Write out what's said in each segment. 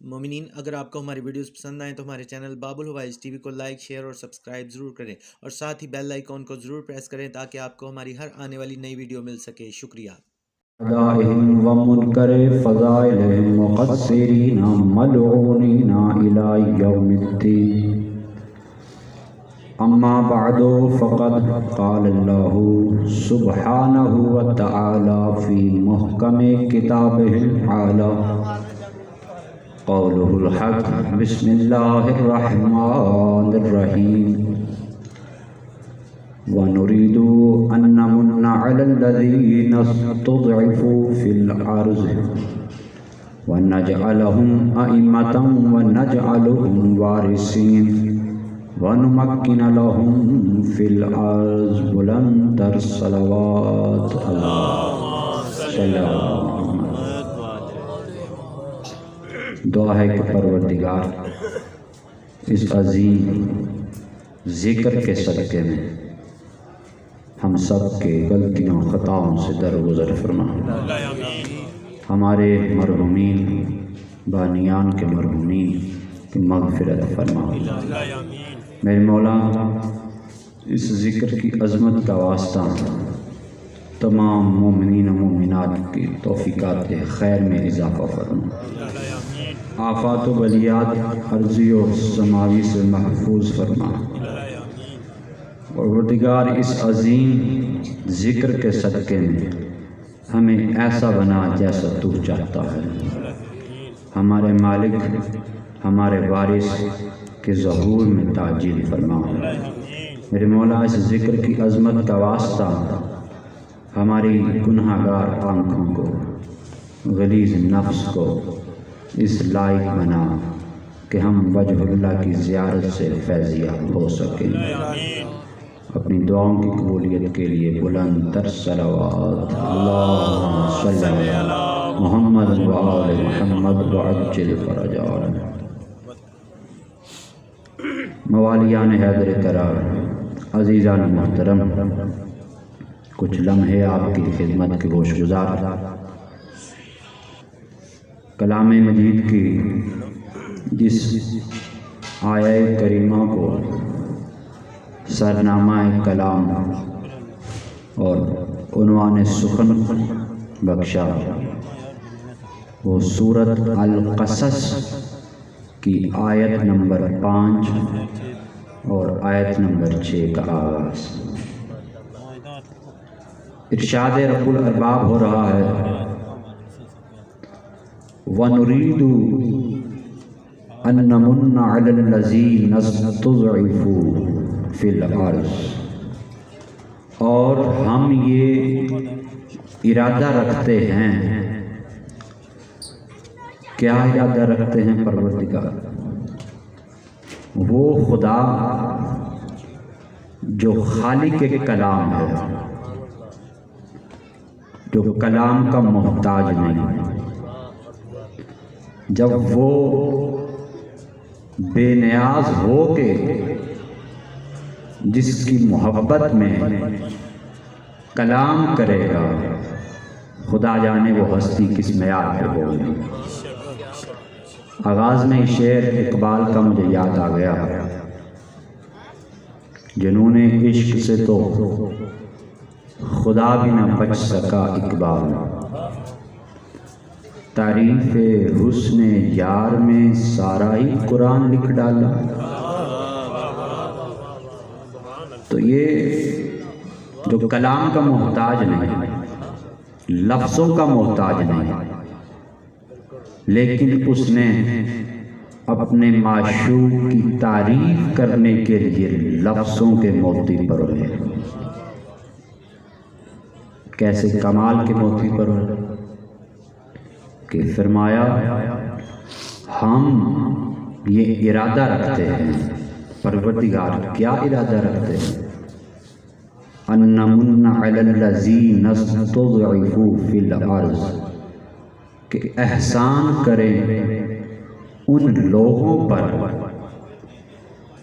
مومنین، اگر آپ کو ہماری ویڈیوز پسند آئیں تو ہمارے چینل باب الحوائج ٹی وی کو لائک، شیئر اور سبسکرائب ضرور کریں، اور ساتھ ہی بیل آئیکن کو ضرور پریس کریں تاکہ آپ کو ہماری ہر آنے والی نئی ویڈیو مل سکے۔ شکریہ۔ اعدائهم ومنکر فضائلهم مقصرین ملعونین الی یوم الدین۔ اما بعد فقد قال اللہ سبحانہ وتعالی فی محکم کتابہ العالی قولہ الحق بسم اللہ الرحمن الرحیم۔ وَنُرِيدُ أَن نَّمُنَّ عَلَى الَّذِينَ اسْتُضْعِفُوا فِي الْأَرْضِ وَنَجْعَلَهُمْ أَئِمَّةً وَنَجْعَلَهُمْ وَارِثِينَ وَنُمَكِّنَ لَهُمْ فِي الْأَرْضِ بُلَندَ الصَّلَوَاتِ دعا ہے کہ پروردگار اس عظیم ذکر کے صدقے میں ہم سب کے غلطیوں خطاؤں سے درگزر فرما، ہمارے مرحومین بانیان کے مرحومین کی مغفرت فرما۔ میرے مولا، اس ذکر کی عظمت کا واسطہ تمام مومنین و مومنات کی توفیقات خیر میں اضافہ فرما، آفات و بلیات ارضی و سماوی سے محفوظ فرما، اور پروردگار اس عظیم ذکر کے صدقے میں ہمیں ایسا بنا جیسا تو چاہتا ہے۔ ہمارے مالک، ہمارے وارث کے ظہور میں تعجیل فرما۔ میرے مولا، اس ذکر کی عظمت کا واسطہ ہماری گناہگار آنکھوں کو، غلیظ نفس کو اس لائق بنا کہ ہم وجہ اللہ کی زیارت سے فیضیاب ہو سکیں۔ اپنی دعاؤں کی قبولیت کے لیے بلند تر صلوات اللہم صلی علی محمد و آل محمد وعجل فرجنا۔ موالیان حیدر کرار، عزیزان محترم، کچھ لمحے آپ کی خدمت کے گوش گزار کلام مجید کی جس آیہ کریمہ کو سرنامہ کلام اور عنوان سخن بخشا، وہ سورۃ القصص کی آیت نمبر 5 اور آیت نمبر 6 کا آغاز۔ ارشاد رب الارباب ہو رہا ہے، وَنُرِيدُ أَن نَّمُنَّ عَلَى الَّذِينَ اسْتُضْعِفُوا فِي الْأَرْضِ، اور ہم یہ ارادہ رکھتے ہیں۔ کیا ارادہ رکھتے ہیں پروردگار؟ وہ خدا جو خالق کلام ہے، جو کلام کا محتاج نہیں، جب وہ بے نیاز ہو کے جس کی محبت میں کلام کرے گا، خدا جانے وہ ہستی کس معیار پہ ہوگی۔ آغاز میں شعر اقبال کا مجھے یاد آ گیا، جنون عشق سے تو خدا بھی نہ بچ سکا اقبال، تعریف حسن یار میں سارا ہی قرآن لکھ ڈالا۔ تو یہ جو کلام کا محتاج نہیں، لفظوں کا محتاج نہیں، لیکن اس نے اپنے معشوق کی تعریف کرنے کے لیے لفظوں کے موتی پروئے۔ کیسے کمال کے موتی پروئے کہ فرمایا، ہم یہ ارادہ رکھتے ہیں۔ پروردگار کیا ارادہ رکھتے ہیں؟ أَن نَّمُنَّ عَلَى الَّذِينَ اسْتُضْعِفُوا فِي الْأَرْضِ، کہ احسان کریں ان لوگوں پر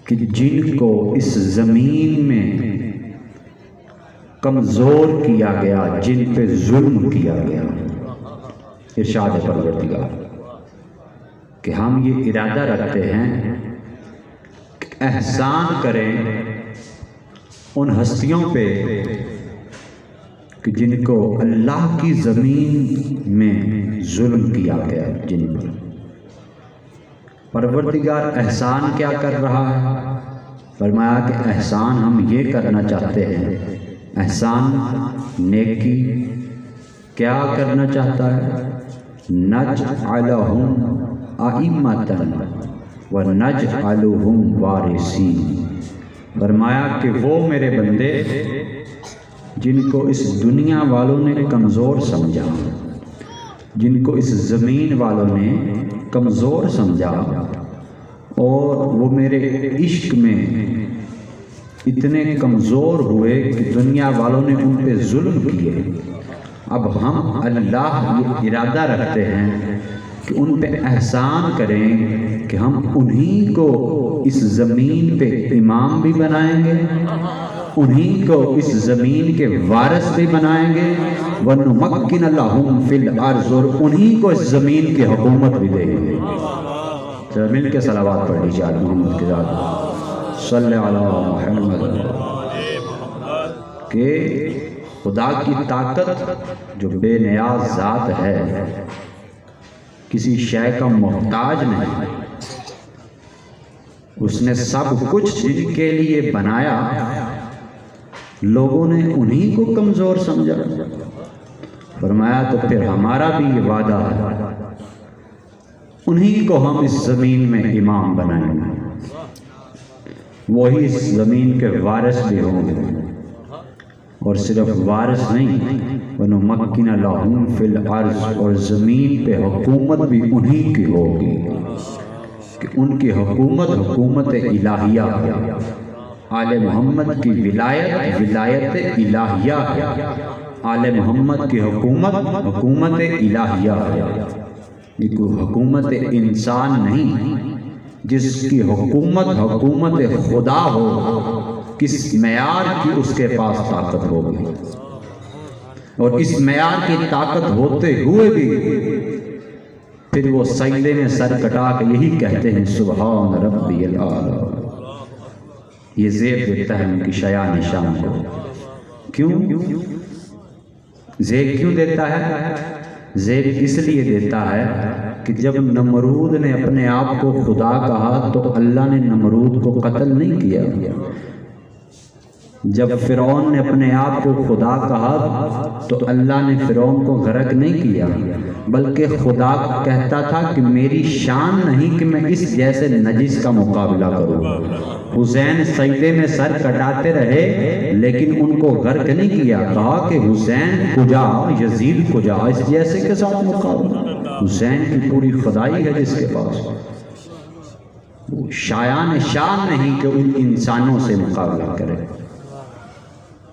کہ جن کو اس زمین میں کمزور کیا گیا، جن پہ ظلم کیا گیا۔ ارشاد پروردگار، کہ ہم یہ ارادہ رکھتے ہیں کہ احسان کریں ان ہستیوں پہ کہ جن کو اللہ کی زمین میں ظلم کیا گیا، جن پر پروردگار احسان کیا کر رہا ہے؟ فرمایا کہ احسان ہم یہ کرنا چاہتے ہیں، احسان نیکی کیا کرنا چاہتا ہے؟ نجعلہم ائمۃ ونجعلہم وارثین، فرمایا کہ وہ میرے بندے جن کو اس دنیا والوں نے کمزور سمجھا، جن کو اس زمین والوں نے کمزور سمجھا، اور وہ میرے عشق میں اتنے کمزور ہوئے کہ دنیا والوں نے ان پہ ظلم کیے، اب ہم اللہ یہ ارادہ رکھتے ہیں کہ ان پہ احسان کریں کہ ہم انہی کو اس زمین پہ امام بھی بنائیں گے، انہی کو اس زمین کے وارث بھی بنائیں گے، وَنُمَكِّنَ لَهُمْ فِي الْأَرْضِ، اور انہی کو اس زمین کی حکومت بھی دیں گے۔ مل کے صلوات پڑھ لیجیے آل محمد کے ذات، صلی علی محمد، کہ خدا کی طاقت جو بے نیاز ذات ہے، کسی شے کا محتاج نہیں، اس نے سب کچھ جن کے لیے بنایا، لوگوں نے انہی کو کمزور سمجھا۔ فرمایا تو پھر ہمارا بھی یہ وعدہ ہے، انہی کو ہم اس زمین میں امام بنائیں گے، وہی اس زمین کے وارث بھی ہوں گے، اور صرف وارث نہیں، وَنُمَكِّنَ لَهُمْ فِي الْأَرْضِ، اور زمین پہ حکومت بھی انہی کی ہوگی، کہ ان کی حکومت الہیہ ہے، آل محمد کی ولایت الہیہ ہے، آل محمد کی حکومت الہیہ ہے، یہ کوئی حکومت انسان نہیں، جس کی حکومت خدا ہو، کس معیار کی اس کے پاس طاقت ہوگی، اور اس معیار کی طاقت ہوتے ہوئے بھی پھر وہ سجدے میں سر کٹا کے یہی کہتے ہیں سبحان ربی الاعلی۔ یہ زیب دیتا ہے ان کی شیان شان کو۔ کیوں زیب کیوں دیتا ہے؟ زیب اس لیے دیتا ہے کہ جب نمرود نے اپنے آپ کو خدا کہا تو اللہ نے نمرود کو قتل نہیں کیا، جب فرعون نے اپنے آپ کو خدا کہا تو اللہ نے فرعون کو غرق نہیں کیا، بلکہ خدا کہتا تھا کہ میری شان نہیں کہ میں اس جیسے نجس کا مقابلہ کروں۔ حسین سجدے میں سر کٹاتے رہے لیکن ان کو غرق نہیں کیا، کہا کہ حسین کجا، یزید کجا، اس جیسے کے ساتھ مقابلہ۔ حسین کی پوری خدائی ہے جس کے پاس، شایان شان نہیں کہ ان انسانوں سے مقابلہ کرے،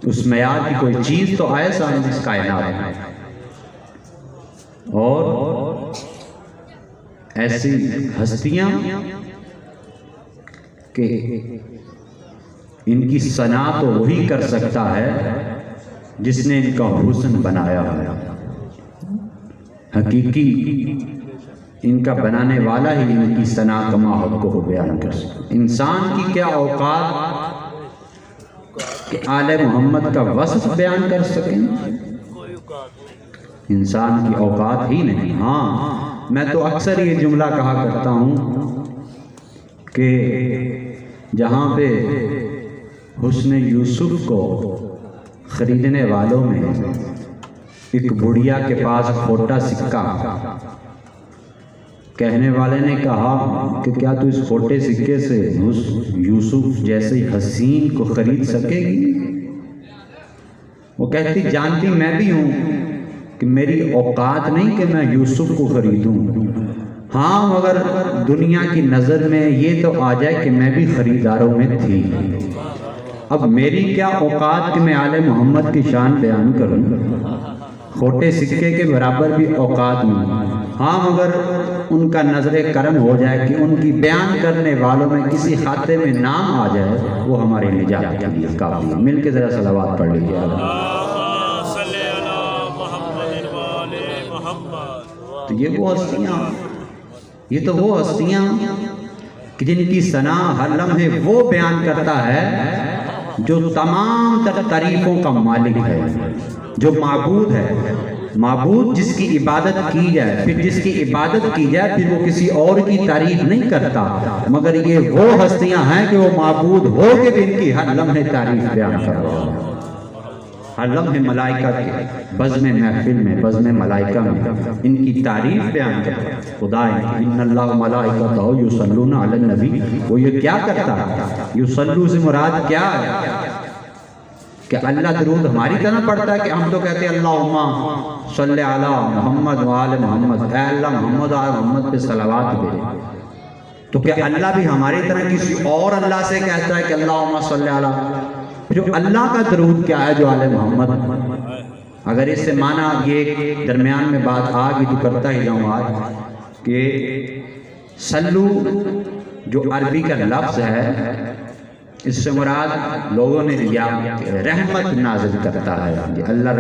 اس معیار کی کوئی چیز تو آئے سامنے اس کائنات میں۔ اور ایسی ہستیاں کہ ان کی ثنا تو وہی کر سکتا ہے جس نے ان کا حسن بنایا ہے، حقیقی ان کا بنانے والا ہی ان کی ثنا کما حق کو بیان کر سکتا۔ انسان کی کیا اوقات کہ آل محمد کا وصف بیان کر سکیں، انسان کی اوقات ہی نہیں۔ ہاں میں تو اکثر یہ جملہ کہا کرتا ہوں کہ جہاں پہ حسن یوسف کو خریدنے والوں میں ایک بڑھیا کے پاس کھوٹا سکہ، کہنے والے نے کہا کہ کیا تو اس کھوٹے سکے سے یوسف جیسے حسین کو خرید سکے گی؟ وہ کہتی جانتی میں بھی ہوں کہ میری اوقات نہیں کہ میں یوسف کو خریدوں، ہاں مگر دنیا کی نظر میں یہ تو آ جائے کہ میں بھی خریداروں میں تھی، اب میری کیا اوقات کہ میں آل محمد کی شان بیان کروں، کھوٹے سکے کے برابر بھی اوقات نہیں، ہاں مگر ان کا نظر کرم ہو جائے کہ ان کی بیان کرنے والوں میں کسی خاتے میں نام آ جائے، وہ ہماری نجات کے لیے کافی ہے۔ مل کے ذرا صلوات پڑھ لیجیے۔ تو یہ وہ ہستیاں یہ تو وہ ہستیاں کہ جن کی ثنا ہر لمحے وہ بیان کرتا ہے جو تمام تر تعریفوں کا مالک ہے، جو معبود ہے۔ معبود جس کی عبادت کی جائے، پھر جس کی عبادت کی جائے پھر وہ کسی اور کی تعریف نہیں کرتا، مگر یہ وہ ہستیاں ہیں کہ وہ معبود ہو کے بھی ان کی ہر لمحے تعریف بیان کر رہا ہے۔ ہر لمحے ملائکہ کے بزم محفل میں، بزم ملائکہ میں ان کی تعریف بیان کرتا ہے۔ خدا ان اللہ ملائکتہ یصلون علی النبی، وہ یہ کیا کرتا ہے؟ یصلو سے مراد کیا ہے؟ کہ اللہ درود ہماری طرح پڑھتا ہے کہ ہم تو کہتے ہیں اللہم صلی علی محمد وآل محمد، اے اللہ محمد و محمد پہ صلوات بھیج۔ تو کیا اللہ بھی ہماری طرح کسی اور اللہ سے کہتا ہے کہ اللہم صلی علی؟ جو اللہ کا درود کیا ہے جو آل محمد؟ اگر اس سے معنی یہ درمیان میں بات آ گئی تو کرتا ہی جاؤں آج کہ سلو جو عربی کا لفظ ہے اس سے مراد لوگوں نے لیا رحمت نازل کرتا ہے۔ اللہ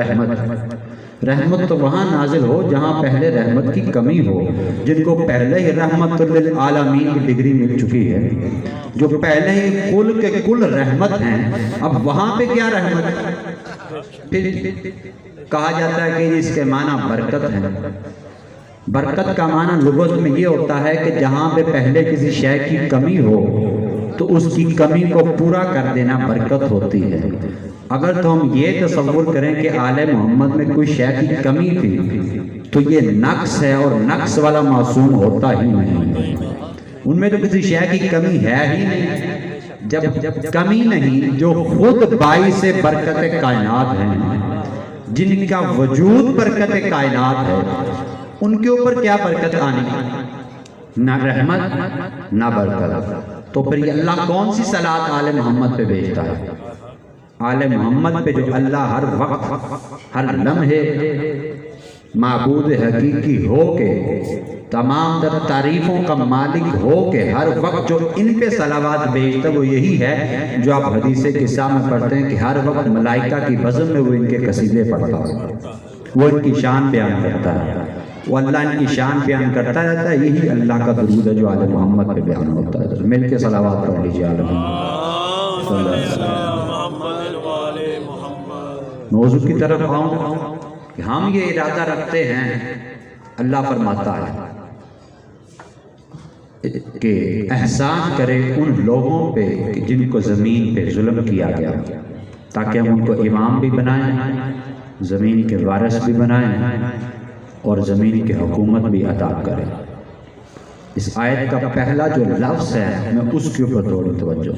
رحمت تو وہاں نازل ہو جہاں پہلے رحمت کی کمی ہو، جن کو پہلے ہی رحمت للعالمین کی ڈگری مل چکی ہے، جو پہلے ہی کل کے کل رحمت ہیں، اب وہاں پہ کیا رحمت؟ پھر کہا جاتا ہے کہ اس کے معنی برکت ہے۔ برکت کا معنی لغت میں یہ ہوتا ہے کہ جہاں پہ پہلے کسی شے کی کمی ہو تو اس کی کمی کو پورا کر دینا برکت ہوتی ہے۔ اگر تو ہم یہ تصور کریں کہ آل محمد میں کوئی شے کی کمی تھی تو یہ نقص ہے، اور نقص والا معصوم ہوتا ہی نہیں، ان میں تو کسی شے کی کمی ہے ہی نہیں۔ جب کمی نہیں، جو خود باعث برکت کائنات ہیں، جن کا وجود برکت کائنات ہے، ان کے اوپر کیا برکت آنی؟ نہ رحمت نہ برکت۔ تو پھر یہ اللہ کون سی صلاۃ آل محمد پہ بھیجتا ہے؟ آل محمد پہ جو اللہ ہر وقت ہر لمحے معبود حقیقی ہو کے، تمام در تعریفوں کا مالک ہو کے، ہر وقت جو ان پہ صلوات بھیجتا وہ یہی ہے جو آپ حدیث قصہ میں پڑھتے ہیں کہ ہر وقت ملائکہ کی بزم میں وہ ان کے قصیدے پڑھتا ہے، وہ ان کی شان بیان کرتا ہے، وہ اللہ ان کی شان بیان کرتا رہتا ہے۔ یہی اللہ کا درود ہے جو آل محمد پہ بیان ہوتا ہے۔ مل کے صلوات پڑھ لیجیے آل محمد۔ موضوع کی طرف آؤں کہ ہم یہ ارادہ رکھتے ہیں، اللہ فرماتا ہے کہ احسان کرے ان لوگوں پہ کہ جن کو زمین پہ ظلم کیا گیا، تاکہ ہم ان کو امام بھی بنائیں، زمین کے وارث بھی بنائیں، اور زمین کی حکومت بھی عطا کریں۔ اس آیت کا پہلا جو لفظ ہے میں اس کے اوپر تھوڑی توجہ،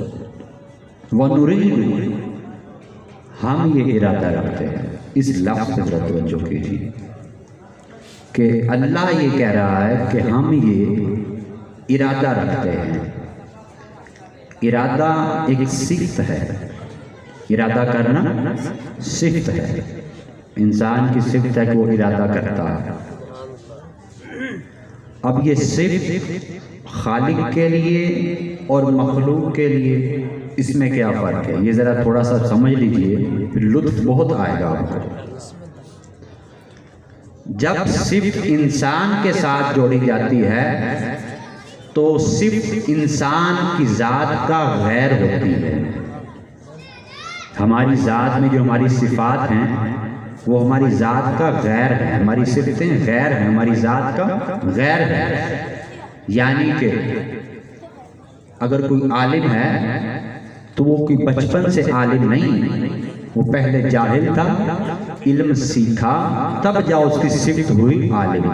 وَنُرِيدُ، ہم یہ ارادہ رکھتے ہیں، اس لفظ پر توجہ کیجیے کہ اللہ یہ کہہ رہا ہے کہ ہم یہ ارادہ رکھتے ہیں۔ ارادہ ایک صفت ہے، ارادہ کرنا صفت ہے، انسان کی صفت ہے کہ وہ ارادہ کرتا ہے۔ اب یہ صفت خالق کے لیے اور مخلوق کے لیے اس میں کیا فرق ہے، یہ ذرا تھوڑا سا سمجھ لیجئے، پھر لطف بہت آئے گا آپ کو۔ جب صفت انسان کے ساتھ جوڑی جاتی ہے تو صفت انسان کی ذات کا غیر ہوتی ہے۔ ہماری ذات میں جو ہماری صفات ہیں وہ ہماری ذات کا غیر ہے، ہماری صفتیں غیر ہیں، ہماری ذات کا غیر ہے۔ یعنی کہ اگر کوئی عالم ہے تو وہ کوئی بچپن سے عالم نہیں، وہ پہلے جاہل تھا، علم سیکھا، تب جا اس کی صفت ہوئی عالم،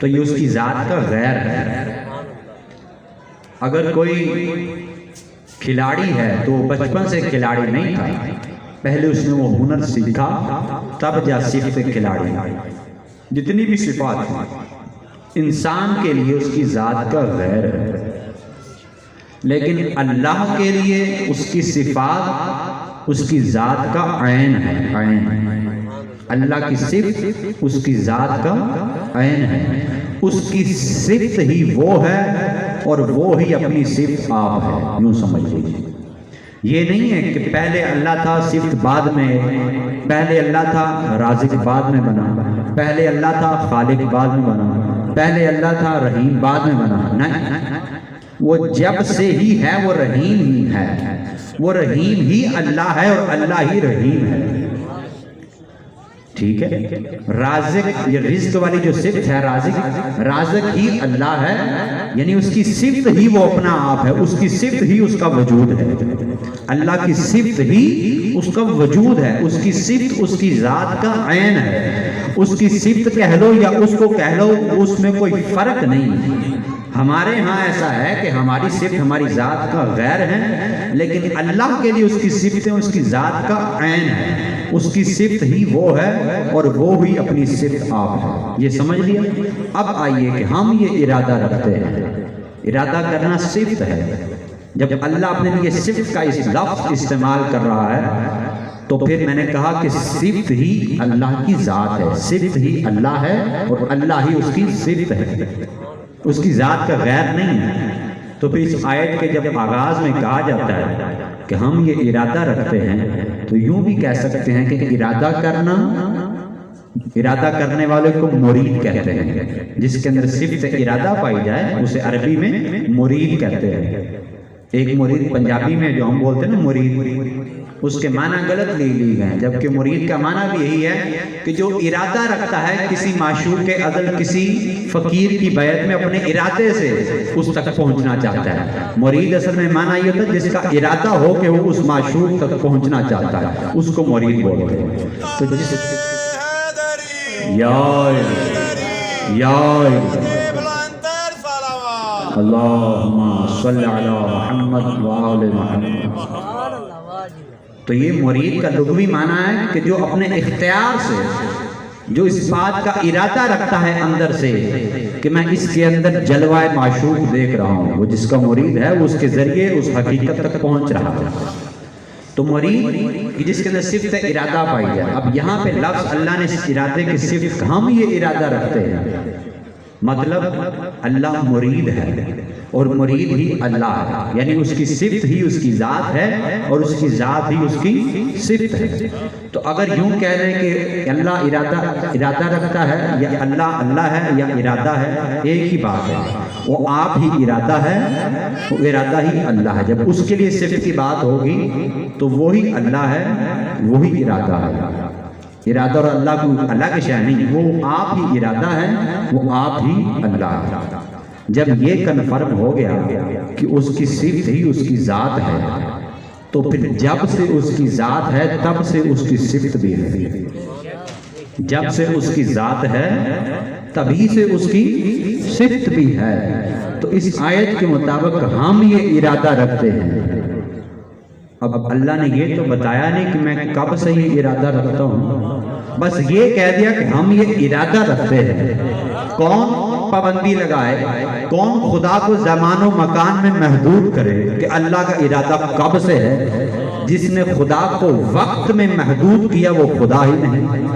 تو یہ اس کی ذات کا غیر ہے۔ اگر کوئی کھلاڑی ہے تو وہ بچپن سے کھلاڑی نہیں تھا، پہلے اس نے وہ ہنر سیکھا تب جا صفت کھلاڑی۔ جتنی بھی صفات ہیں انسان کے لیے اس کی ذات کا غیر ہے، لیکن اللہ کے لیے اس کی صفات اس کی ذات کا عین ہے۔ عین اللہ کی صفت اس کی ذات کا عین ہے، اس کی صفت ہی وہ ہے اور وہ ہی اپنی صفت آپ ہے، یوں سمجھ لیجیے۔ یہ نہیں ہے کہ پہلے اللہ تھا صفت بعد میں، پہلے اللہ تھا رازق بعد میں بنا، پہلے اللہ تھا خالق بعد میں بنا۔ پہلے اللہ تھا رحیم بعد میں بنا، نہیں، وہ جب سے ہی ہے وہ رحیم ہی ہے، وہ رحیم ہی اللہ ہے اور اللہ ہی رحیم ہے، ٹھیک ہے۔ رازق، یہ رزق والی جو صفت ہے رازق ہی اللہ ہے، یعنی اس کی صفت ہی وہ اپنا آپ ہے، اس کی صفت ہی اس کا وجود ہے، اللہ کی صفت ہی اس کا وجود ہے، اس کی صفت اس کی ذات کا عین ہے، اس کی صفت کہہ لو یا اس کو کہہ لو، اس میں کوئی فرق نہیں۔ ہمارے ہاں ایسا ہے کہ ہماری صفت ہماری ذات کا غیر ہے، لیکن اللہ کے لیے اس کی صفتیں اس کی ذات کا عین ہے، اس کی صفت ہی وہ ہے اور وہ ہی اپنی صفت آپ ہے، یہ سمجھ لیا۔ اب آئیے کہ ہم یہ ارادہ رکھتے ہیں، ارادہ کرنا صفت ہے، جب اللہ اپنے لیے صفت کا اس لفظ استعمال کر رہا ہے تو پھر میں نے کہا کہ صفت ہی اللہ کی ذات ہے، صفت ہی اللہ ہے اور اللہ ہی اس کی صفت ہے، اس کی ذات کا غیر نہیں ہے۔ تو پھر اس آیت کے جب آغاز میں کہا جاتا ہے کہ ہم یہ ارادہ رکھتے ہیں تو یوں بھی کہہ سکتے ہیں کہ ارادہ کرنا، ارادہ کرنے والے کو مرید کہتے ہیں، جس کے اندر صفت ارادہ پائی جائے اسے عربی میں مرید کہتے ہیں۔ ایک مرید پنجابی میں جو ہم بولتے ہیں نا مرید، اس کے معنی غلط لی گئے، جبکہ مرید کا معنی بھی یہی ہے کہ جو ارادہ رکھتا ہے کسی معشوق کے عدل، کسی فقیر کی بیعت میں اپنے ارادے سے اس تک پہنچنا چاہتا ہے۔ مرید اصل میں معنی یہ ہوتا ہے جس کا ارادہ ہو کہ وہ اس معشوق تک پہنچنا چاہتا ہے، اس کو مرید بولتے ہیں۔ تو جس اللہم صلی علی محمد وآل محمد، تو یہ مرید کا لغوی معنی ہے کہ جو اپنے اختیار سے، جو اس بات کا ارادہ رکھتا ہے اندر سے کہ میں اس کے اندر جلوہ معشوق دیکھ رہا ہوں، وہ جس کا مرید ہے وہ اس کے ذریعے اس حقیقت تک پہنچ رہا ہے۔ تو مرید جس کے اندر صفت ارادہ پائی جائے۔ اب یہاں پہ لفظ اللہ نے اس ارادے کی صفت، ہم یہ ارادہ رکھتے ہیں، مطلب اللہ مرید ہے اور مرید ہی اللہ ہے، یعنی اس کی صفت ہی اس کی ذات ہے اور اس کی ذات ہی اس کی صفت ہے۔ تو اگر یوں کہہ لیں کہ اللہ ارادہ رکھتا ہے یا اللہ ہے یا ارادہ ہے، ایک ہی بات ہے، وہ آپ ہی ارادہ ہے، وہ ارادہ ہی اللہ ہے۔ جب اس کے لیے صفت کی بات ہوگی تو وہی اللہ ہے، وہی ارادہ ہے۔ ارادہ اور اللہ کو اللہ کے شأن نہیں، وہ آپ ہی ارادہ ہے، وہ آپ ہی اللہ ہے۔ جب یہ کنفرم ہو گیا کہ اس کی صفت ہی اس کی ذات ہے تو پھر جب سے اس کی ذات ہے تب سے اس کی صفت بھی ہے، جب سے اس کی ذات ہے تبھی سے اس کی صفت بھی ہے۔ تو اس آیت کے مطابق ہم یہ ارادہ رکھتے ہیں۔ اب اللہ نے یہ تو بتایا نہیں کہ میں کب سے یہ ارادہ رکھتا ہوں، بس یہ کہہ دیا کہ ہم یہ ارادہ رکھتے ہیں۔ کون پابندی لگائے، کون خدا کو زمان و مکان میں محدود کرے کہ اللہ کا ارادہ کب سے ہے؟ جس نے خدا کو وقت میں محدود کیا وہ خدا ہی نہیں۔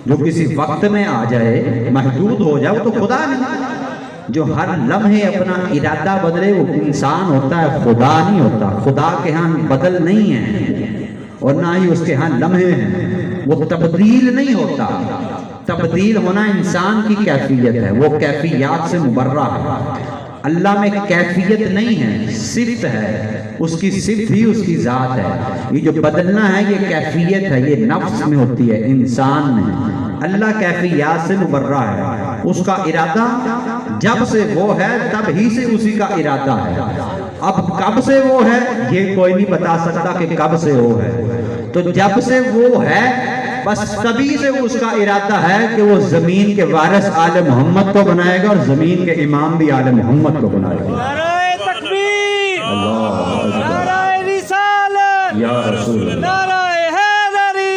جو کسی وقت میں آ جائے، محدود ہو جائے، وہ تو خدا نہیں۔ جو ہر لمحے اپنا ارادہ بدلے وہ انسان ہوتا ہے، خدا نہیں ہوتا۔ خدا کے ہاں بدل نہیں ہے اور نہ ہی اس کے ہاں لمحے ہیں، وہ تبدیل نہیں ہوتا۔ تبدیل ہونا انسان کی کیفیت ہے، وہ کیفیات سے مبرہ ہے۔ اللہ میں کیفیت نہیں ہے، صفت ہے، اس کی صفت ہی اس کی ذات ہے۔ یہ جو بدلنا ہے یہ کیفیت ہے، یہ نفس میں ہوتی ہے، انسان میں۔ اللہ کیفیات سے مبرہ ہے، اس کا ارادہ جب سے وہ ہے تب ہی سے اسی کا ارادہ ہے۔ اب کب سے وہ ہے یہ کوئی نہیں بتا سکتا کہ کب سے وہ ہے، تو جب سے وہ ہے بس تبھی سے اس کا ارادہ ہے کہ وہ زمین کے وارث آل محمد کو بنائے گا اور زمین کے امام بھی آل محمد کو بنائے گا۔ نعرہ تکبیر، نعرہ رسالت، یا رسول اللہ، نعرہ حیدری۔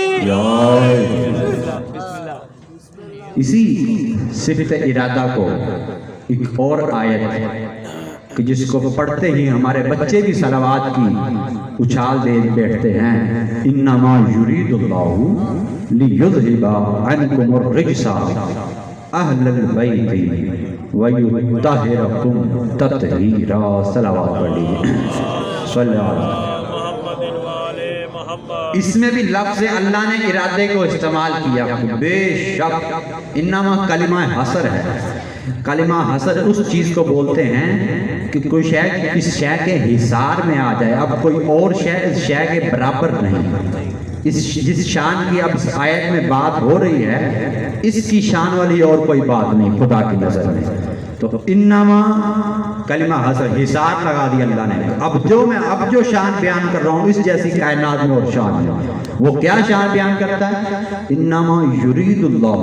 اسی صفت ارادہ کو ایک اور آیت کہ جس کو پڑھتے ہی ہمارے بچے بھی صلوات کی اچھال دے بیٹھتے ہیں، انما یرید اللہ لیذھب عنکم الرجس اہل البیت ویطہرکم تطہیرا۔ صلوات پڑھ لیجیے، صلی اللہ علیہ وسلم۔ اس میں بھی لفظ اللہ نے ارادے کو استعمال کیا، بے شک انما کلمہ حصر ہے، کلمہ حسر اس چیز کو بولتے ہیں کہ کوئی شے اس شے کے حصار میں آ جائے، اب کوئی اور شے اس شے کے برابر نہیں۔ جس شان کی اب اس آیت میں بات ہو رہی ہے اس کی شان والی اور کوئی بات نہیں خدا کی نظر میں۔ تو انما کلمہ حسر حصار لگا دیا اللہ نے۔ اب جو شان بیان کر رہا ہوں اس جیسی کائنات میں اور شان ہے، وہ کیا شان بیان کرتا ہے؟ انما یرید اللہ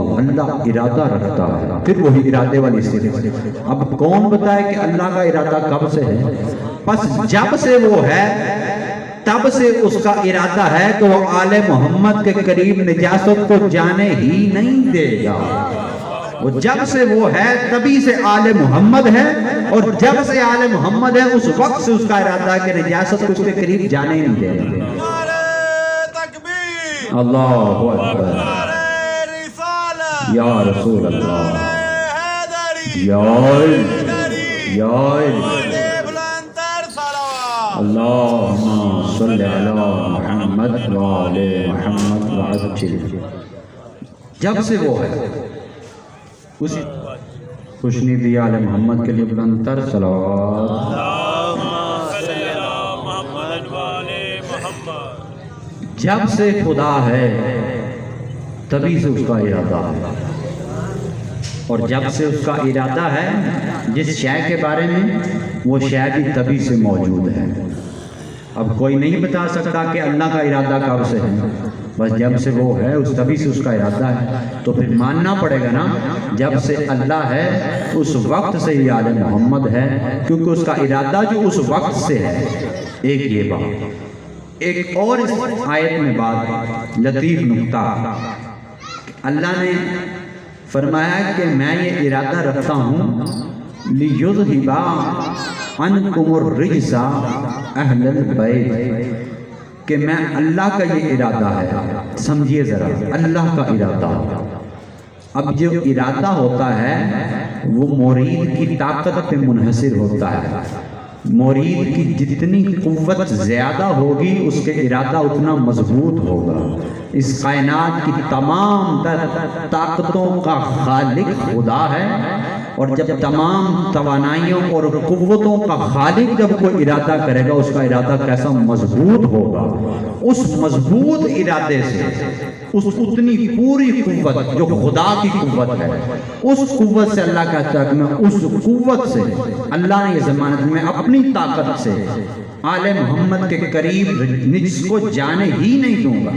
ارادہ رکھتا ہے، پھر وہی ارادے والی صفت۔ اب کون بتائے کہ اللہ کا ارادہ کب سے ہے؟ پس جب سے وہ ہے تب سے اس کا ارادہ ہے کہ وہ آل محمد کے قریب نجاست کو جانے ہی نہیں دے گا۔ وہ جب سے وہ ہے تبھی سے آل محمد ہے، اور جب سے آل محمد ہے اس وقت سے اس کا ارادہ ہے کہ نجاست کو اس کے قریب جانے ہی نہیں دے گا۔ اللہ اکبر، یا رسول اللہ، اللہم صلی علی محمد وآل محمد وعجل۔ جب سے وہ ہے اس خوشنودی آل محمد کے لیے بلند تر صلوات۔ جب سے خدا ہے تبھی سے اس کا ارادہ ہے، اور جب سے اس کا ارادہ ہے جس شے کے بارے میں وہ شے بھی تبھی سے موجود ہے۔ اب کوئی نہیں بتا سکتا کہ اللہ کا ارادہ کب سے ہے، بس جب سے وہ ہے اس تبھی سے اس کا ارادہ ہے۔ تو پھر ماننا پڑے گا نا جب سے اللہ ہے اس وقت سے ہی آل محمد ہے، کیونکہ اس کا ارادہ جو اس وقت سے ہے۔ ایک یہ بات، ایک اور اس آیت میں بات لطیف نکتہ، اللہ نے فرمایا کہ میں یہ ارادہ رکھتا ہوں لِيُذْهِبَ عَنْكُمُ الرِّجْسَ أَهْلَ الْبَيْتِ، کہ میں اللہ کا یہ ارادہ ہے۔ سمجھیے ذرا اللہ کا ارادہ، اب جو ارادہ ہوتا ہے وہ مرید کی طاقت پہ منحصر ہوتا ہے۔ مرید کی جتنی قوت زیادہ ہوگی اس کے ارادہ اتنا مضبوط ہوگا۔ اس کائنات کی تمام طاقتوں کا خالق خدا ہے، اور جب تمام توانائیوں اور قوتوں کا خالق جب کوئی ارادہ کرے گا اس کا ارادہ کیسا مضبوط ہوگا۔ اس مضبوط ارادے سے اتنی پوری قوت جو خدا کی قوت ہے، اس قوت سے اللہ کہتا ہے کہ میں اس قوت سے، اللہ نے یہ ضمانت میں اپنی طاقت سے آل محمد کے قریب نجس کو جانے ہی نہیں دوں گا۔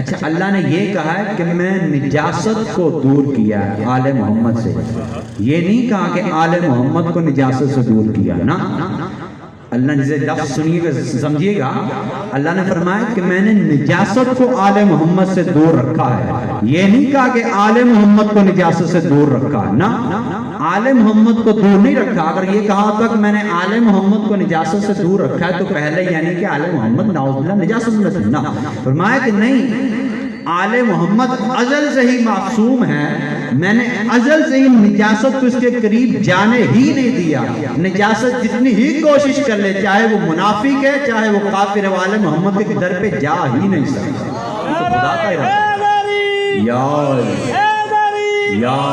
اچھا، اللہ نے یہ کہا ہے کہ میں نجاست کو دور کیا ہے آل محمد سے، یہ نہیں کہا کہ آل محمد کو نجاست سے دور کیا نا۔ اللہ نے لفظ سنیے گا، سمجھیے گا، اللہ نے فرمایا کہ میں نے نجاست کو آل محمد سے دور رکھا ہے، یہ نہیں کہا کہ آل محمد کو نجاست سے دور رکھا ہے نا۔ آل محمد کو دور نہیں رکھا۔ اگر یہ کہا ہوتا کہ میں نے آل محمد کو نجاست سے دور رکھا ہے تو پہلے یعنی کہ آل محمد نعوذ باللہ نجاست میں تھے نا۔ فرمایا کہ نہیں، آل محمد ازل سے ہی معصوم ہے، میں نے ازل سے ہی نجاست کو اس کے قریب جانے ہی نہیں دیا۔ نجاست جتنی ہی کوشش کر لے، چاہے وہ منافق ہے چاہے وہ کافر ہے، آل محمد کے در پہ جا ہی نہیں سکتا۔ تو خدا کا ارادہ، یا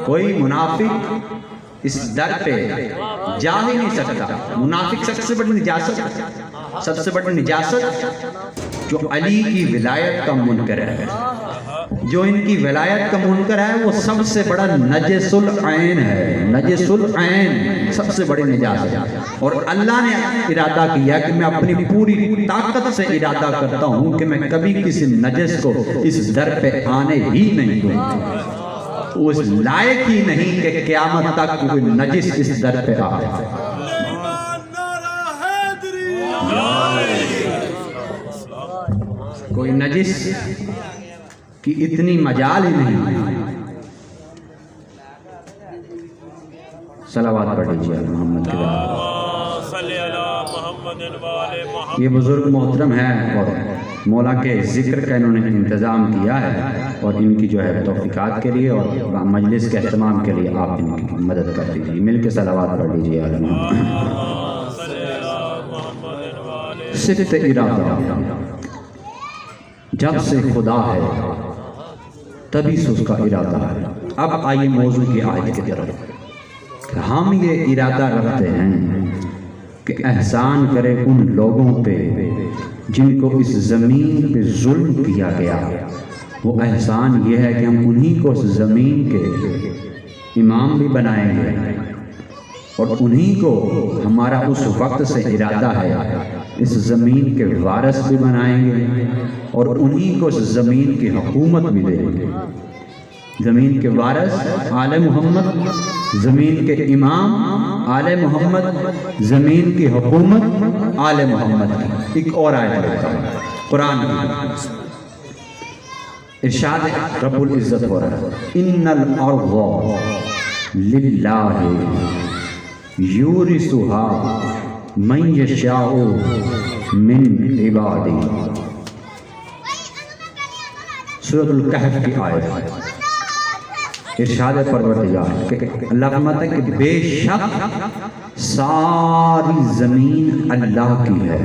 کوئی منافق اس در پہ جا ہی نہیں سکتا۔ منافق سب سے بڑی نجاست، سب سے بڑی نجاست جو علی کی ولایت کا منکر ہے، جو ان کی ولایت کا منکر ہے، وہ سب سے بڑا نجس العین ہے۔ نجس العین سب سے بڑی نجاست ہے، اور اللہ نے ارادہ کیا کہ میں اپنی پوری طاقت سے ارادہ کرتا ہوں کہ میں کبھی کسی نجس کو اس در پہ آنے ہی نہیں دوں گا۔ اس لائق ہی نہیں کہ قیامت تک کوئی نجس اس در پہ آئے۔ کوئی نجس کی اتنی مجال ہی نہیں۔ صلوات پڑھ لیجیے محمد کے بعد۔ یہ بزرگ محترم ہے اور مولا کے ذکر کا انہوں نے انتظام کیا ہے، اور ان کی جو ہے توفیقات کے لیے اور مجلس کے اہتمام کے لیے آپ ان کی مدد کر دیجیے۔ مل کے صلوات پڑھ لیجیے۔ صفت ارادہ، جب سے خدا ہے تبھی سے اس کا ارادہ ہے۔ اب آئیے موضوع کی آیت کی طرف کہ ہم یہ ارادہ رکھتے ہیں کہ احسان کرے ان لوگوں پہ جن کو اس زمین پہ ظلم کیا گیا. وہ احسان یہ ہے کہ ہم انہی کو اس زمین کے امام بھی بنائیں گے اور انہی کو ہمارا اس وقت سے ارادہ ہے اس زمین کے وارث بھی بنائیں گے اور انہی کو اس زمین کی حکومت بھی دیں گے. زمین کے وارث آل محمد، زمین کے امام آل محمد، زمین کی حکومت آل محمد کی. ایک اور آیت لیتا ہوں قرآن کی، ارشاد رب العزت ہو رہا ہے ان الارض للہ یورثها من یشاء من عبادہ. سورۃ الکہف کی آیت ارشاد پروردگار کہ اللہ فرماتا ہے کہ بے شک ساری زمین اللہ کی ہے،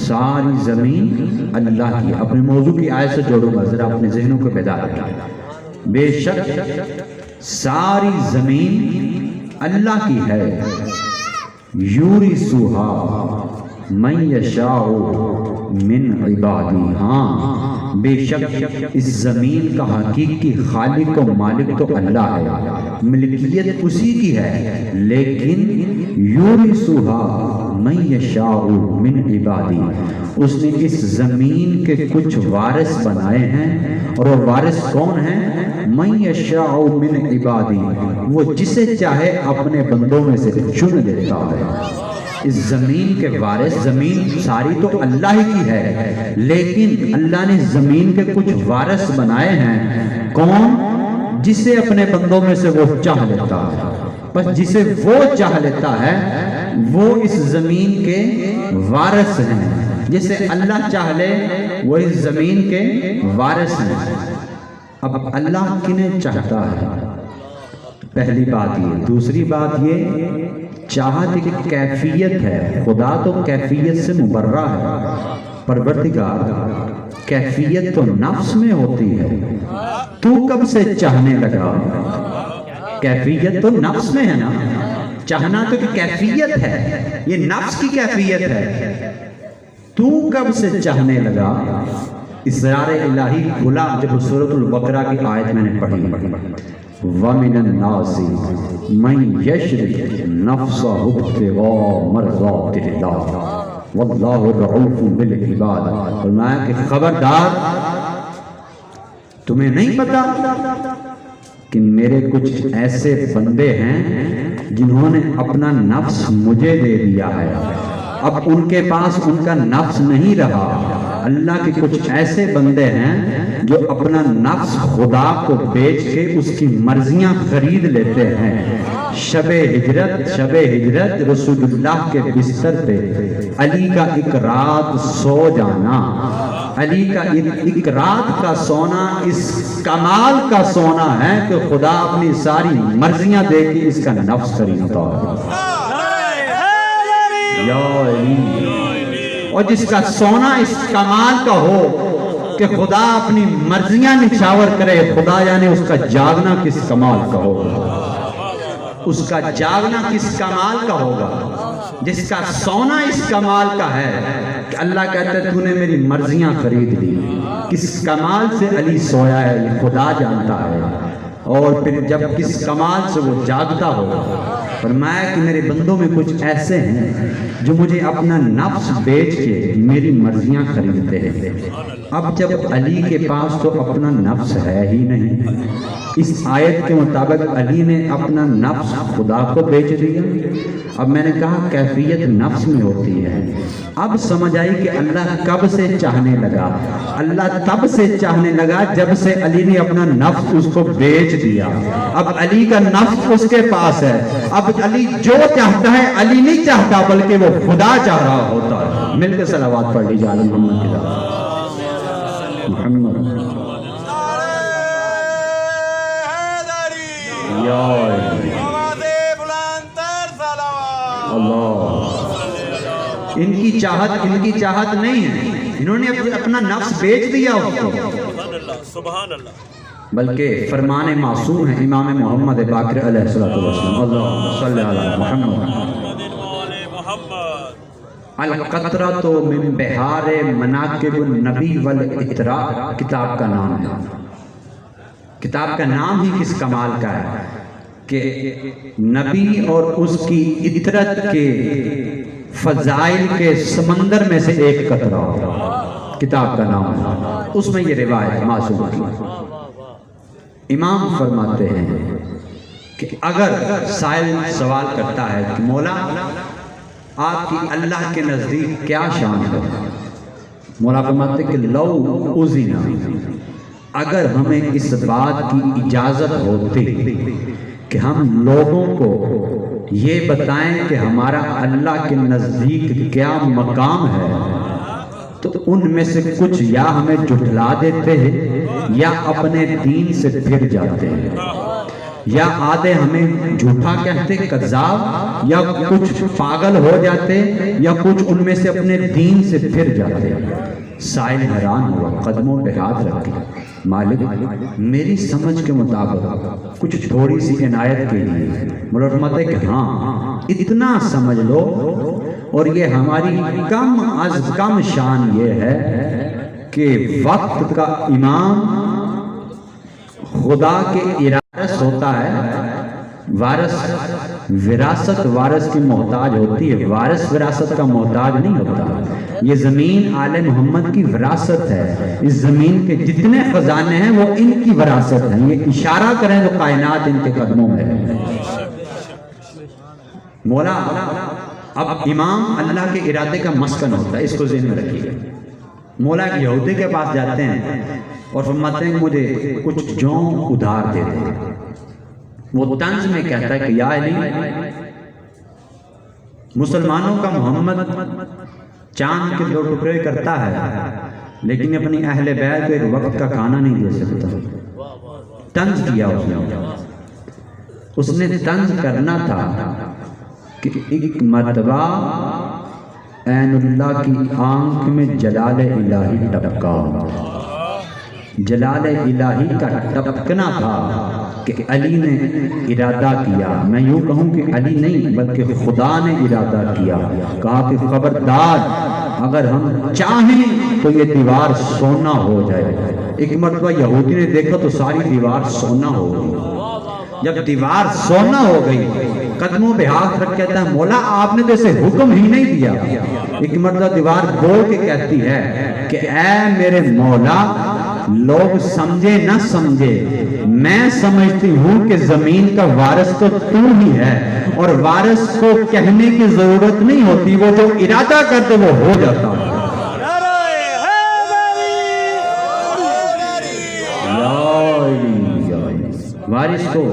ساری زمین اللہ کی. اپنے موضوع کی آیت سے جوڑوں گا، ذرا اپنے ذہنوں کو بیدار رکھیں. بے شک ساری زمین اللہ کی ہے، یورثها من یشاء من عبادی. ہاں بے شک اس زمین کا حقیقی خالق و مالک تو اللہ ہے، ملکیت اسی کی ہے، لیکن یورثها من یشاء من عبادی، اس نے اس زمین کے کچھ وارث بنائے ہیں. اور وہ وارث کون ہیں؟ من یشاء من عبادی، وہ جسے چاہے اپنے بندوں میں سے چن لیتا ہے. اس زمین کے وارث، زمین ساری تو اللہ ہی کی ہے، لیکن اللہ نے زمین کے کچھ وارث بنائے ہیں. کون؟ جسے اپنے بندوں میں سے وہ چاہ لیتا ہے. بس جسے وہ چاہ لیتا ہے وہ اس زمین کے وارث ہیں. جسے اللہ چاہ لے وہ اس زمین کے وارث ہیں. اب اللہ کنہیں چاہتا ہے؟ پہلی بات یہ. دوسری بات یہ، چاہت ایک کیفیت ہے، خدا تو کیفیت سے مبرہ ہے، پروردگار کیفیت تو نفس میں ہوتی ہے. تو کب سے چاہنے لگا؟ کیفیت تو نفس میں ہے نا، چاہنا تو ایک کیفیت ہے، یہ نفس کی کیفیت ہے. تو کب سے چاہنے لگا؟ اسرار الہی کھلا جب سورۃ البقرہ کی آیت میں نے پڑھی، وَمِنَ النَّاسِ مَن يَشْرِي نَفْسَهُ ابْتِغَاءَ مَرْضَاتِ اللَّهِ وَاللَّهُ رَءُوفٌ بِالْعِبَادِ. فرمایا کہ خبردار، تمہیں نہیں پتا کہ میرے کچھ ایسے بندے ہیں جنہوں نے اپنا نفس مجھے دے دیا ہے، اب ان کے پاس ان کا نفس نہیں رہا. اللہ کے کچھ ایسے بندے ہیں جو اپنا نفس خدا کو بیچ کے اس کی مرضیاں خرید لیتے ہیں. شب ہجرت رسول اللہ کے بستر پہ علی کا ایک رات سو جانا، علی کا ایک رات کا سونا اس کمال کا سونا ہے کہ خدا اپنی ساری مرضیاں دے کے اس کا نفس خریدتا ہے. یا علی، اور جس کا سونا اس کمال کا ہو کہ خدا اپنی مرضیاں نچھاور کرے، خدا جانے اس کا جاگنا کس کمال کا ہوگا، اس کا جاگنا کس کمال کا ہوگا. جس کا سونا اس کمال کا ہے کہ اللہ کہتا ہے تو نے میری مرضیاں خرید لی. کس کمال سے علی سویا ہے یہ خدا جانتا ہے. اور پھر جب کس کمال سے وہ جاگتا ہو، فرمایا کہ میرے بندوں میں کچھ ایسے ہیں جو مجھے اپنا نفس بیچ کے میری مرضیاں خریدتے ہیں. اب جب علی کے پاس تو اپنا نفس ہے ہی نہیں، اس آیت کے مطابق علی نے اپنا نفس خدا کو بیچ دیا. اب میں نے کہا کیفیت نفس میں ہوتی ہے. اب سمجھ آئی کہ اللہ کب سے چاہنے لگا. اللہ تب سے چاہنے لگا جب سے علی نے اپنا نفس اس کو بیچ دیا. اب علی کا نفس اس کے پاس ہے. اب علی جو چاہتا ہے علی نہیں چاہتا بلکہ وہ خدا چاہ رہا ہوتا ہے. مل کے صلوات پڑھ لیجیے علی محمد کی ذات محمد. یا اللہ، ان کی چاہت نہیں ہے، انہوں نے اپنا نفس بیچ دیا اس کو. سبحان اللہ. بلکہ فرمان معصوم ہیں امام محمد باقر علیہ السلام. اللہم صلی علی محمد. القطرۃ من بحار مناقب النبی والاطراء کتاب کا نام ہے. کتاب کا نام ہی کس کمال کا ہے کہ نبی اور اس کی اطرت کے فضائل کے سمندر میں سے ایک قطرہ کتاب کا نام ہے. اس میں یہ روایت معصوم کی. امام فرماتے ہیں کہ اگر سائل سوال کرتا ہے کہ مولا آپ کی اللہ کے نزدیک کیا شان ہے، مولا فرماتے ہیں کہ لو اذن، اگر ہمیں اس بات کی اجازت ہوتی کہ ہم لوگوں کو یہ بتائیں کہ ہمارا اللہ کے نزدیک کیا مقام ہے، تو ان میں سے کچھ یا ہمیں جھٹلا دیتے ہیں یا اپنے دین سے پھر جاتے ہیں، یا آدھے ہمیں جھوٹا کہتے کذاب، یا کچھ پاگل ہو جاتے، یا کچھ ان میں سے اپنے دین سے پھر جاتے. سائل حیران ہوا، قدموں پہ ہاتھ رکھے، مالک میری سمجھ کے مطابق کچھ تھوڑی سی عنایت کے لیے. مولا فرماتے کہ ہاں اتنا سمجھ لو، اور یہ ہماری کم از کم شان یہ ہے کہ وقت کا امام خدا کے ارادت ہوتا ہے. وارث وراثت وارث کی محتاج ہوتی ہے، وارث وراثت کا محتاج نہیں ہوتا. یہ زمین آل محمد کی وراثت ہے. اس زمین کے جتنے خزانے ہیں وہ ان کی وراثت ہیں. یہ اشارہ کریں تو کائنات ان کے قدموں میں ہے. مولا اب امام اللہ کے ارادے کا مسکن ہوتا ہے، اس کو ذہن میں رکھیے. مولا ایک یہودی کے پاس جاتے ہیں اور فرماتے ہیں مجھے کچھ جوں ادھار دے دیں. وہ طنز میں کہتا ہے کہ یا علی، مسلمانوں کا محمد چاند کے 2 ٹکڑے کرتا ہے لیکن اپنی اہل بیت کو ایک وقت کا کھانا نہیں دے سکتا. طنز کیا اس نے طنز کرنا تھا کہ ایک مرتبہ عین اللہ کی آنکھ میں جلال الہی ٹپکا. جلال الہی کا ٹپکنا تھا کہ علی نے ارادہ کیا. میں یوں کہوں کہ علی نہیں بلکہ خدا نے ارادہ کیا. کہا کہ خبردار اگر ہم چاہیں تو یہ دیوار سونا ہو جائے. ایک مرتبہ یہودی نے دیکھا تو ساری دیوار سونا ہو گئی. جب دیوار سونا ہو گئی قدموں پہ ہاتھ رکھ کہتا ہے مولا آپ نے تو اسے حکم ہی نہیں دیا. ایک مرتبہ دیوار بول کے کہتی ہے کہ اے میرے مولا، لوگ سمجھے نہ سمجھے، میں سمجھتی ہوں کہ زمین کا وارث تو تو ہی ہے، اور وارث کو کہنے کی ضرورت نہیں ہوتی، وہ جو ارادہ کرتے وہ ہو جاتا. وارث کو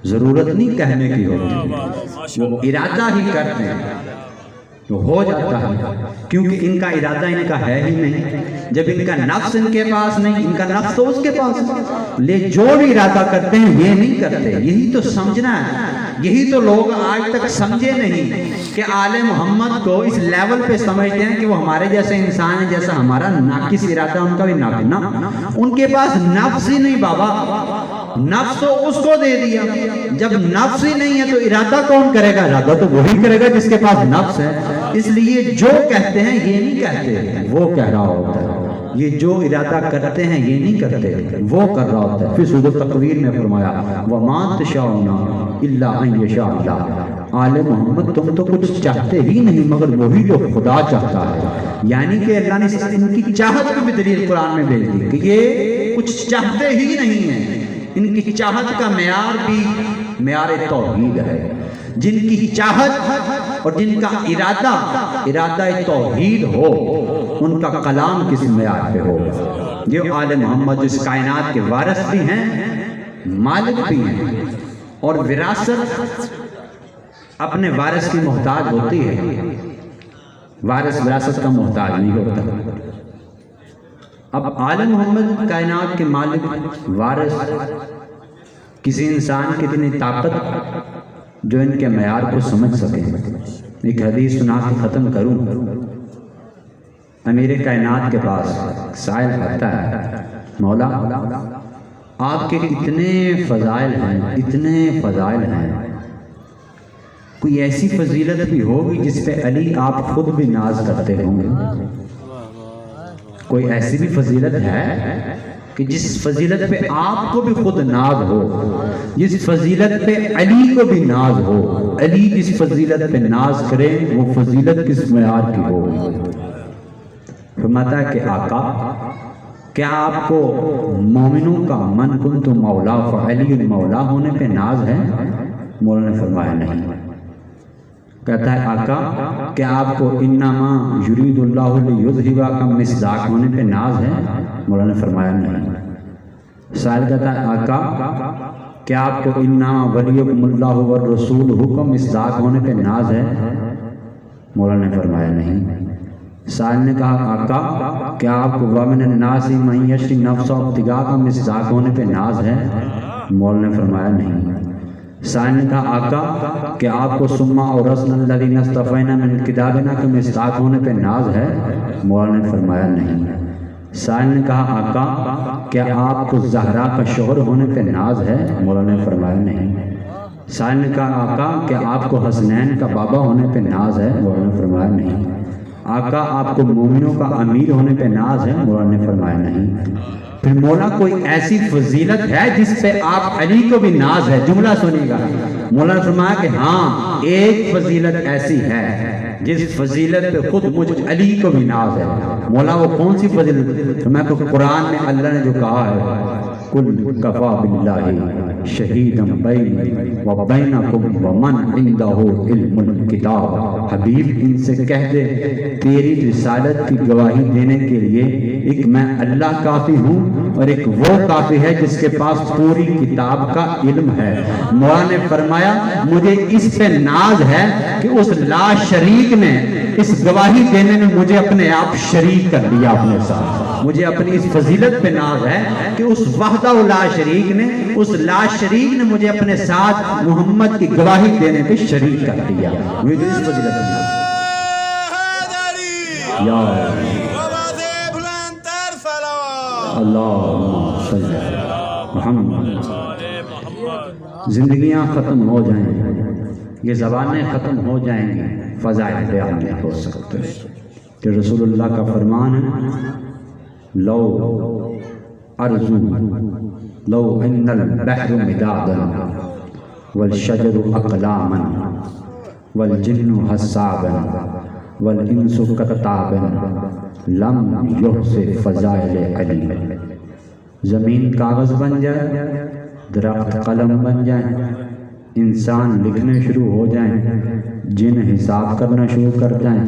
ضرورت نہیں کہنے کی ہوتی، وہ ارادہ ہی کرتے ہیں تو ہو جاتا ہے. کیونکہ ان کا ارادہ ان کا ہے ہی نہیں. جب ان کا نفس ان کے پاس نہیں، ان کا نفس تو اس کے پاس لے جو بھی ارادہ کرتے ہیں یہ نہیں کرتے. یہی تو سمجھنا ہے. یہی تو لوگ آج تک سمجھے نہیں کہ آل محمد کو اس لیول پہ سمجھتے ہیں کہ وہ ہمارے جیسے انسان ہیں جیسا ہمارا. ناقص ارادہ ان کا بھی ناقص نہ، ان کے پاس نفس ہی نہیں بابا. نفس تو اس کو دے دیا. جب نفس ہی نہیں ہے تو ارادہ کون کرے گا؟ ارادہ تو وہی کرے گا جس کے پاس نفس ہے. اس لیے جو کہتے ہیں یہ نہیں کہتے، وہ کہہ رہا ہوتا ہے. یہ جو ارادہ کرتے ہیں یہ نہیں کرتے، وہ کر رہا ہوتا ہے. پھر سورۃ تکویر میں فرمایا وَمَا تَشَاءُونَ إِلَّا أَن يَشَاءَ اللَّهُ. آل محمد تم تو کچھ چاہتے ہی نہیں مگر وہی جو خدا چاہتا ہے. یعنی کہ اللہ نے ان کی چاہت کو بھی دلیل قرآن میں بھیج دی کہ یہ کچھ چاہتے ہی نہیں ہیں. ان کی چاہت کا معیار بھی معیار توحید ہے. جن کی چاہت اور جن کا ارادہ توحید ہو ان کا کلام کس معیار پہ ہو. یہ آل محمد جس کائنات کے وارث بھی ہیں، مالک بھی ہیں، اور وراثت اپنے وارث کی محتاج ہوتی ہے، وارث وراثت کا محتاج نہیں ہوتا. اب آل محمد کائنات کے مالک وارث کسی انسان کی اتنی طاقت جو ان کے معیار کو سمجھ سکے. ایک حدیث سنا کے ختم کروں. امیر کائنات کے پاس سائل کرتا ہے مولا آپ کے اتنے فضائل ہیں، اتنے فضائل ہیں، کوئی ایسی فضیلت بھی ہوگی جس پہ علی آپ خود بھی ناز کرتے ہوں گے؟ کوئی ایسی بھی فضیلت ہے کہ جس فضیلت پہ آپ کو بھی خود ناز ہو، جس فضیلت پہ علی کو بھی ناز ہو؟ علی جس فضیلت پہ ناز کرے وہ فضیلت کس معیار کی ہو؟ فرماتا ہے کہ آقا کیا آپ کو مومنوں کا من کنت مولا فعلی مولا ہونے پہ ناز ہے؟ مولا نے فرمایا نہیں۔ کہتا ہے آقا کیا آپ کو انما یرید اللہ لیذھب کا مصداق ہونے پہ ناز ہے؟ مولا نے فرمایا نہیں۔ سائل کہتا ہے آقا کیا آپ کو انما ولیکم اللہ والرسول کا مصداق ہونے پہ ناز ہے؟ مولا نے فرمایا نہیں۔ سائل نے کہا آقا کیا آپ کو وَمِنَ النَّاسِ مَن یشری نفسہ ابتغاء کا مصداق ہونے پہ ناز ہے؟ مولا نے فرمایا نہیں۔ سائل نے کہا آقا کہ آپ کو ثُمَّ أَوْرَثْنَا الَّذِينَ اصْطَفَيْنَا مِن کتابنا کے مصداق ہونے پہ ناز ہے؟ مولا نے فرمایا نہیں۔ سائل نے کہا آقا کیا آپ کو زہرا کا شوہر ہونے پہ ناز ہے؟ مولا نے فرمایا نہیں۔ سائل نے کہا آقا کیا آپ کو حسنین کا بابا ہونے پہ ناز ہے؟ مولا نے فرمایا نہیں۔ آقا آپ کو مومنوں کا امیر ہونے پہ ناز ہے؟ مولا نے فرمایا نہیں۔ پھر مولا کوئی ایسی فضیلت ہے جس پہ آپ علی کو بھی ناز ہے؟ جملہ سنیے گا۔ مولا نے فرمایا کہ ہاں ایک فضیلت ایسی ہے جس فضیلت پہ خود مجھ علی کو بھی ناز ہے۔ مولا وہ کون سی فضیلت؟ میں تو قرآن میں اللہ نے جو کہا ہے قل کفا باللہ شہیدا بینی و بینکم ومن عندہ علم الکتاب، حبیب ان سے کہہ دے تیری رسالت کی گواہی دینے کے لیے ایک میں اللہ کافی ہوں اور ایک وہ کافی ہے جس کے پاس پوری کتاب کا علم ہے۔ مولا نے فرمایا مجھے اس پہ ناز ہے کہ اس لا شریک نے اس گواہی دینے میں مجھے اپنے آپ شریک کر دیا اپنے ساتھ۔ مجھے اپنی اس فضیلت پہ ناز ہے کہ اس وحدہ لا شریک نے، اس لا شریک نے مجھے اپنے ساتھ محمد کی گواہی دینے پہ شریک کر دیا۔ مجھے اس فضیلت پہ ناز یا اللہ صلی محمد۔ زندگیاں ختم ہو جائیں گی، یہ زبانیں ختم ہو جائیں گی، فضائل بیان نہیں ہو سکتے کہ رسول اللہ کا فرمان ہے لو ارجو لو ان البحر مدادا والشجر اقلاما والجن حسابا والانس کتابا لم یحص فضائل علی۔ زمین کاغذ بن جائے، درخت قلم بن جائیں، انسان لکھنے شروع ہو جائیں، جن حساب کرنا شروع کر جائیں،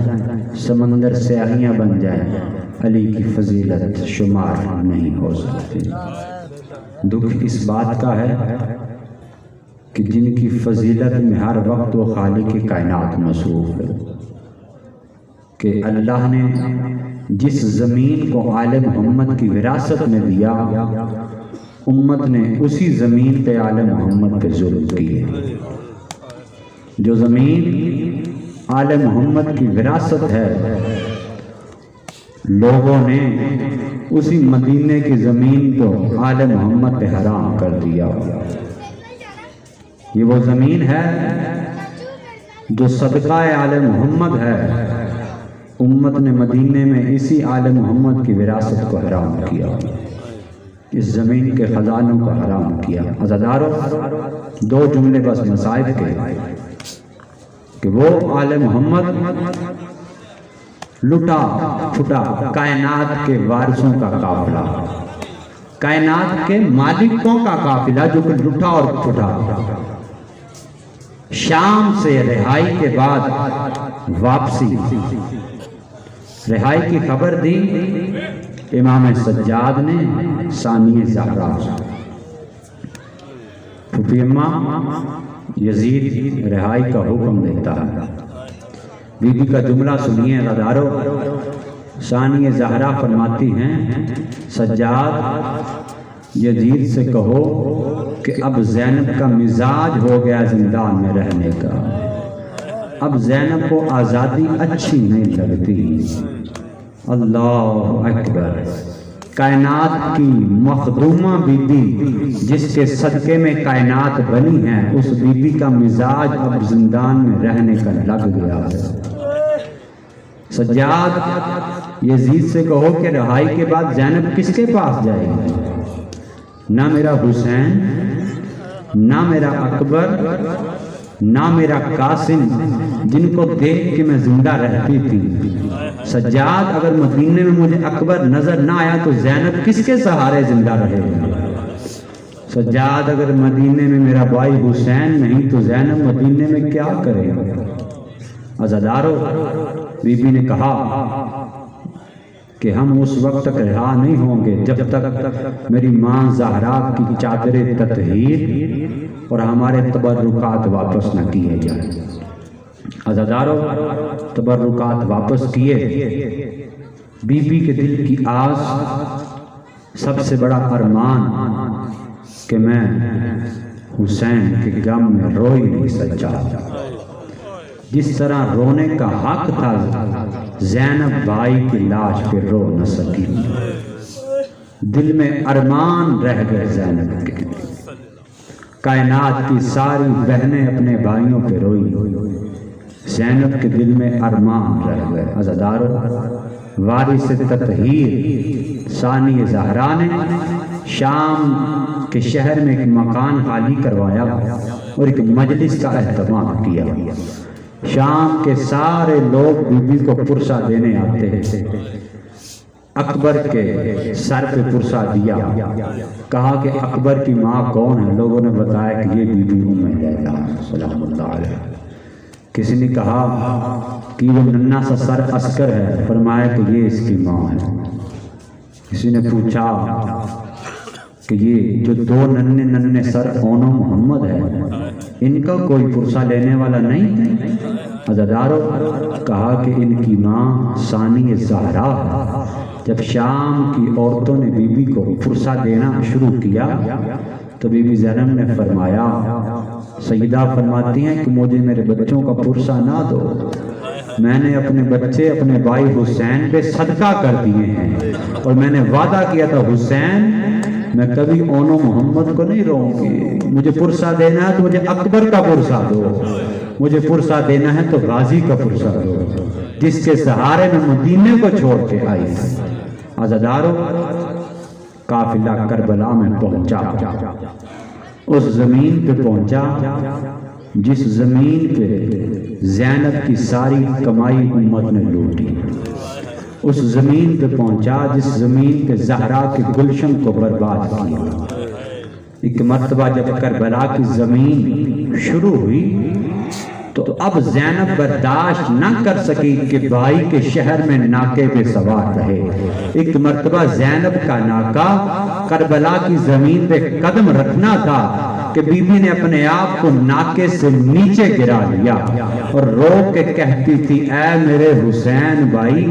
سمندر سیاہیاں بن جائیں، علی کی فضیلت شمار نہیں ہو سکتی۔ دکھ اس بات کا ہے کہ جن کی فضیلت میں ہر وقت وہ خالق کائنات مصروف ہے، کہ اللہ نے جس زمین کو آل محمد کی وراثت میں دیا، امت نے اسی زمین پہ آل محمد پہ ظلم کیے۔ جو زمین آل محمد کی وراثت ہے لوگوں نے اسی مدینے کی زمین کو آل محمد پہ حرام کر دیا۔ یہ وہ زمین ہے جو صدقہ آل محمد ہے، امت نے مدینے میں اسی آل محمد کی وراثت کو حرام کیا، اس زمین کے خزانوں کو حرام کیا۔ عزادارو دو جملے بس مصائب کے کہ وہ آل محمد لٹا پھٹا کائنات کے وارثوں کا قافلہ، کائنات کے مالکوں کا قافلہ جو کہ لٹا اور پھٹا، شام سے رہائی کے بعد واپسی، رہائی کی خبر دی امام سجاد نے ثانیہ زہرا، پھوپھی اماں یزید رہائی کا حکم دیتا ہے۔ بی بی کا جملہ سنیے غدارو، ثانیہ زہرا فرماتی ہیں سجاد یزید سے کہو کہ اب زینب کا مزاج ہو گیا زندان میں رہنے کا، اب زینب کو آزادی اچھی نہیں لگتی۔ اللہ اکبر۔ کائنات کی مخدومہ بی بی جس کے صدقے میں کائنات بنی ہے، اس بی بی کا مزاج اب زندان میں رہنے کا لگ گیا ہے۔ سجاد یزید سے کہو کہ رہائی کے بعد زینب کس کے پاس جائے گی؟ نہ میرا حسین، نہ میرا اکبر، نہ میرا قاسم، جن کو دیکھ کے میں زندہ رہتی تھی۔ سجاد اگر مدینے میں مجھے اکبر نظر نہ آیا تو زینب کس کے سہارے زندہ رہے گا؟ سجاد اگر مدینے میں میرا بھائی حسین نہیں تو زینب مدینے میں کیا کرے گا؟ عزادارو، بی بی نے کہا کہ ہم اس وقت تک رہا نہیں ہوں گے جب تک میری ماں زہرا کی چادر تطہیر اور ہمارے تبرکات واپس نہ کیے جائیں۔ عزادارو، تبرکات واپس کیے۔ بی بی کے دل کی آس، سب سے بڑا ارمان کہ میں حسین کے غم میں روئی نہیں سچا۔ جس طرح رونے کا حق تھا زینب بھائی کی لاش پہ رو نہ سکی، دل میں ارمان رہ گئے زینب کے۔ کائنات کی ساری بہنیں اپنے بھائیوں پہ روئی، زینب کے دل میں ارمان رہ گئے۔ عزادارو، وارث تطہیر ثانی زہرا نے شام کے شہر میں ایک مکان خالی کروایا اور ایک مجلس کا اہتمام کیا۔ شام کے سارے لوگ بی بی کو پرسہ دینے آتے تھے۔ اکبر کے سر پہ پرسہ دیا، کہا کہ اکبر کی ماں کون ہے؟ لوگوں نے بتایا کہ یہ بی بی ام لیلا سلام اللہ علیہ۔ کسی نے کہا کہ وہ ننھا سا سر عسکر ہے، فرمایا کہ یہ اس کی ماں ہے۔ کسی نے پوچھا کہ یہ جو دو ننھے سر اونو محمد ہے، ان کا کوئی پرسہ لینے والا نہیں؟ عزادارو، کہا کہ ان کی ماں ثانی زہرا ہے۔ جب شام کی عورتوں نے بی بی کو پرسہ دینا شروع کیا تو بی بی زینب نے فرمایا، سیدہ فرماتی ہیں کہ مجھے میرے بچوں کا پرسہ نہ دو، میں نے اپنے بچے اپنے بھائی حسین پہ صدقہ کر دیے ہیں اور میں نے وعدہ کیا تھا حسین میں کبھی اونو محمد کو نہیں روؤں گی۔ مجھے پرسہ دینا ہے تو مجھے اکبر کا پرسہ دو، مجھے پرسہ دینا ہے تو غازی کا پرسہ دو جس کے سہارے میں مدینے کو چھوڑ کے آئی۔ عزادارو، قافلہ کربلا میں پہنچا، اس زمین پہ پہنچا جس زمین پہ زینب کی ساری کمائی امت نے لوٹی، اس زمین پہ پہنچا جس زمین پہ زہرا کے گلشن کو برباد کیا۔ ایک مرتبہ جب کربلا کی زمین شروع ہوئی تو اب زینب برداشت نہ کر سکی کہ بھائی کے شہر میں ناکے پہ سوار رہے۔ ایک مرتبہ زینب کا ناکا کربلا کی زمین پہ قدم رکھنا تھا کہ بی بی نے اپنے آپ کو ناکے سے نیچے گرا لیا اور رو کے کہتی تھی، اے میرے حسین بھائی،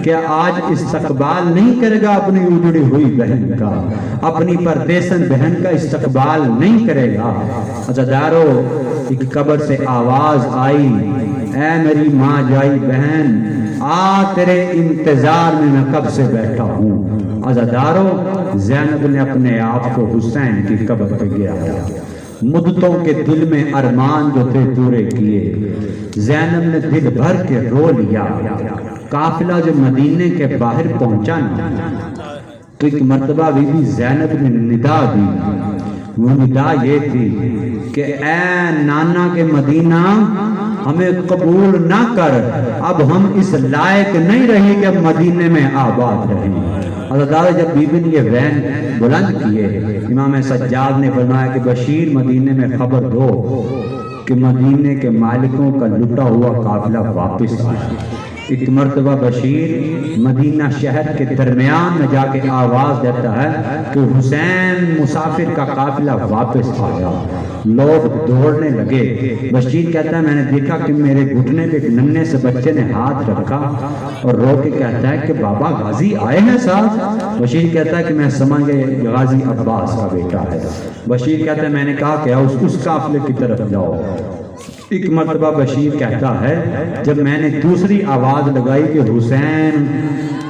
کیا آج استقبال نہیں کرے گا اپنی اجڑی ہوئی بہن کا، اپنی پردیسن بہن کا استقبال نہیں کرے گا؟ عزادارو، ایک قبر سے آواز آئی، اے میری ماں جائی بہن، آ تیرے انتظار میں کب سے بیٹھا ہوں۔ عزادارو، زینب نے اپنے آپ کو حسین کی قبر پہ گرایا، مدتوں کے دل میں ارمان جو تھے پورے کیے۔ زینب نے دل بھر کے رو لیا۔ قافلہ جو مدینے کے باہر پہنچا تو ایک مرتبہ بی بی زینب نے ندا دی، وہ ندا یہ تھی کہ اے نانا کے مدینہ، ہمیں قبول نہ کر، اب ہم اس لائق نہیں رہے کہ اب مدینے میں آباد رہیں۔ عزادارو، جب بی بی نے یہ وین بلند کیے، امام سجاد نے فرمایا کہ بشیر مدینے میں خبر دو کہ مدینے کے مالکوں کا لٹا ہوا قافلہ واپس آیا۔ ایک مرتبہ بشیر مدینہ شہر کے درمیان میں جا کے آواز دیتا ہے کہ حسین مسافر کا قافلہ واپس آیا۔ لوگ دوڑنے لگے۔ بشیر کہتا ہے میں نے دیکھا کہ میرے گھٹنے پہ ایک ننھے سے بچے نے ہاتھ رکھا اور رو کے کہتا ہے کہ بابا غازی آئے ہیں ساتھ۔ بشیر کہتا ہے کہ میں سمجھ گیا غازی عباس کا بیٹا ہے۔ بشیر کہتا ہے میں نے کہا کہ اس قافلے کی طرف جاؤ۔ ایک مرتبہ بشیر کہتا ہے جب میں نے دوسری آواز لگائی کہ حسین